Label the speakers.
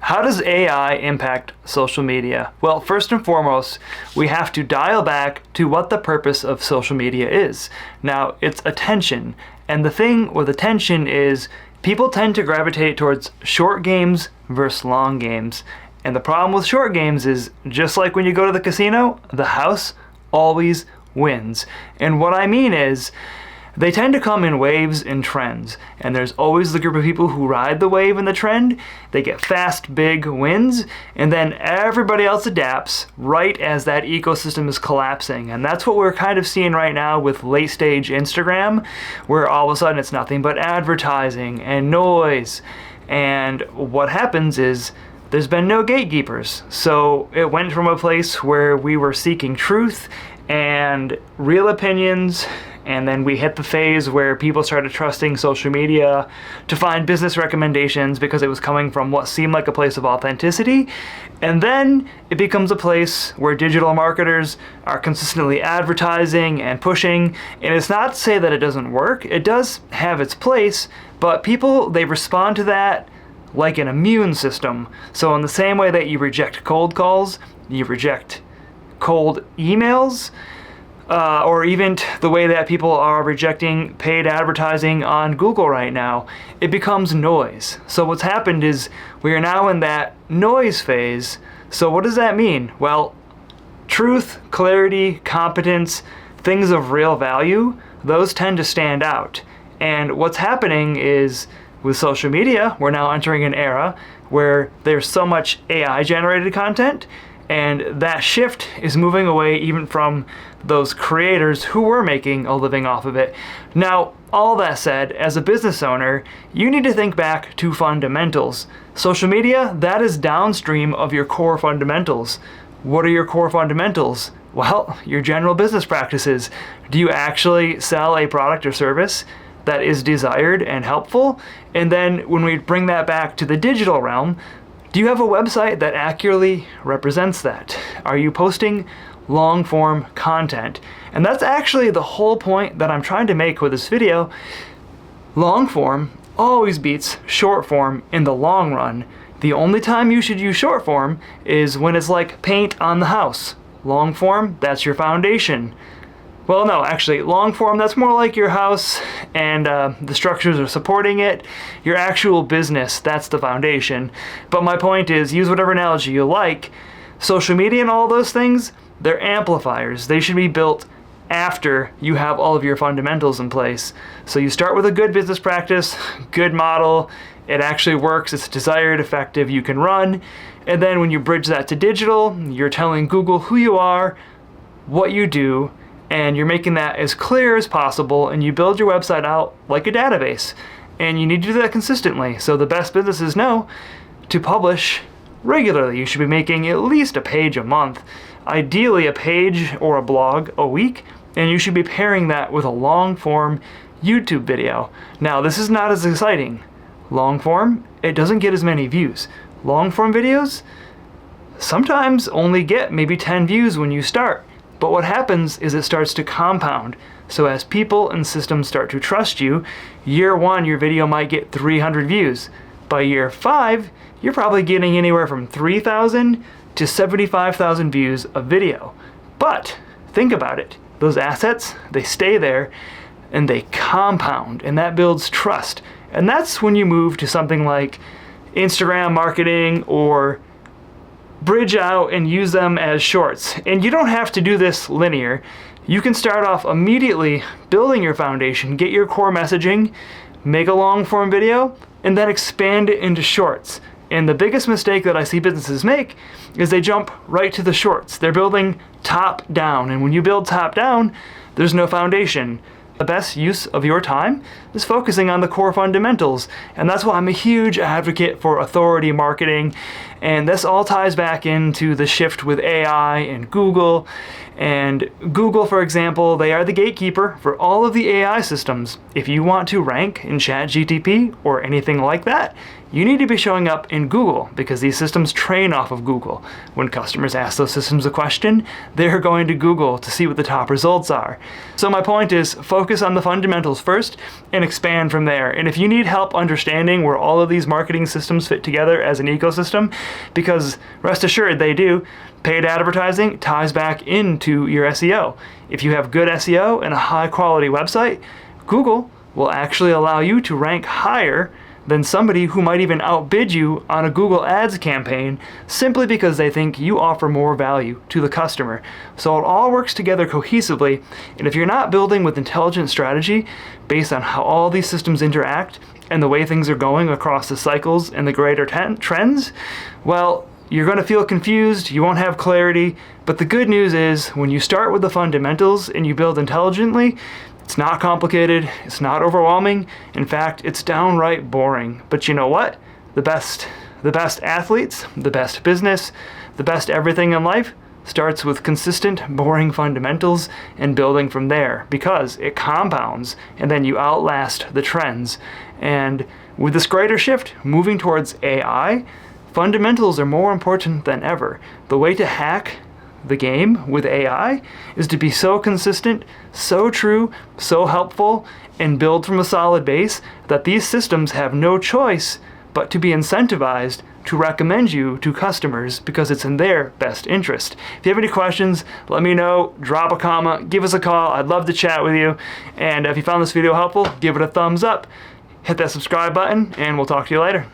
Speaker 1: How does AI impact social media? Well, first and foremost, we have to dial back to what the purpose of social media is. Now, it's attention. And the thing with attention is people tend to gravitate towards short games versus long games. And the problem with short games is, just like when you go to the casino, the house always wins. And what I mean is, they tend to come in waves and trends, and there's always the group of people who ride the wave and the trend. They get fast, big wins, and then everybody else adapts right as that ecosystem is collapsing. And that's what we're kind of seeing right now with late stage Instagram, where all of a sudden it's nothing but advertising and noise. And what happens is there's been no gatekeepers. So it went from a place where we were seeking truth and real opinions, and then we hit the phase where people started trusting social media to find business recommendations because it was coming from what seemed like a place of authenticity. And then it becomes a place where digital marketers are consistently advertising and pushing. And it's not to say that it doesn't work. It does have its place, but people, they respond to that like an immune system. So in the same way that you reject cold calls, you reject cold emails, or even the way that people are rejecting paid advertising on Google right now, it becomes noise. So what's happened is we are now in that noise phase. So what does that mean? Well, truth, clarity, competence, things of real value, those tend to stand out. And what's happening is with social media, we're now entering an era where there's so much AI generated content, and that shift is moving away even from those creators who were making a living off of it. Now, all that said, as a business owner, you need to think back to fundamentals. Social media, that is downstream of your core fundamentals. What are your core fundamentals? Well, your general business practices. Do you actually sell a product or service that is desired and helpful? And then when we bring that back to the digital realm, do you have a website that accurately represents that? Are you posting long form content? And that's actually the whole point that I'm trying to make with this video. Long form always beats short form in the long run. The only time you should use short form is when it's like paint on the house. Long form, that's your foundation. Well, no, actually, long form, that's more like your house and the structures are supporting it. Your actual business, that's the foundation. But my point is, use whatever analogy you like. Social media and all those things, they're amplifiers. They should be built after you have all of your fundamentals in place. So you start with a good business practice, good model, it actually works, it's desired, effective, you can run. And then when you bridge that to digital, you're telling Google who you are, what you do, and you're making that as clear as possible, and you build your website out like a database. And you need to do that consistently. So the best businesses know to publish regularly. You should be making at least a page a month, ideally a page or a blog a week, and you should be pairing that with a long form YouTube video. Now, this is not as exciting. Long form, it doesn't get as many views. Long form videos sometimes only get maybe 10 views when you start. But what happens is it starts to compound. So as people and systems start to trust you, year 1, your video might get 300 views. By year 5, you're probably getting anywhere from 3,000 to 75,000 views of video. But think about it. Those assets, they stay there and they compound, and that builds trust. And that's when you move to something like Instagram marketing or bridge out and use them as shorts. And you don't have to do this linear. You can start off immediately building your foundation, get your core messaging, make a long form video, and then expand it into shorts. And the biggest mistake that I see businesses make is they jump right to the shorts. They're building top down, and when you build top down, there's no foundation. The best use of your time is focusing on the core fundamentals. And that's why I'm a huge advocate for authority marketing. And this all ties back into the shift with AI and Google. And Google, for example, they are the gatekeeper for all of the AI systems. If you want to rank in ChatGPT or anything like that, you need to be showing up in Google because these systems train off of Google. When customers ask those systems a question, they're going to Google to see what the top results are. So my point is, focus on the fundamentals first and expand from there. And if you need help understanding where all of these marketing systems fit together as an ecosystem, because rest assured they do, paid advertising ties back into your SEO. If you have good SEO and a high quality website, Google will actually allow you to rank higher than somebody who might even outbid you on a Google Ads campaign simply because they think you offer more value to the customer. So it all works together cohesively, and if you're not building with intelligent strategy based on how all these systems interact and the way things are going across the cycles and the greater trends, well, you're going to feel confused, you won't have clarity, but the good news is when you start with the fundamentals and you build intelligently, it's not complicated, it's not overwhelming. In fact, it's downright boring. But you know what? The best athletes, the best business, the best everything in life starts with consistent, boring fundamentals and building from there because it compounds and then you outlast the trends. And with this greater shift moving towards AI, fundamentals are more important than ever. The way to hack the game with AI is to be so consistent, so true, so helpful, and build from a solid base that these systems have no choice but to be incentivized to recommend you to customers because it's in their best interest. If you have any questions, let me know, drop a comment, give us a call. I'd love to chat with you. And if you found this video helpful, give it a thumbs up, hit that subscribe button, and we'll talk to you later.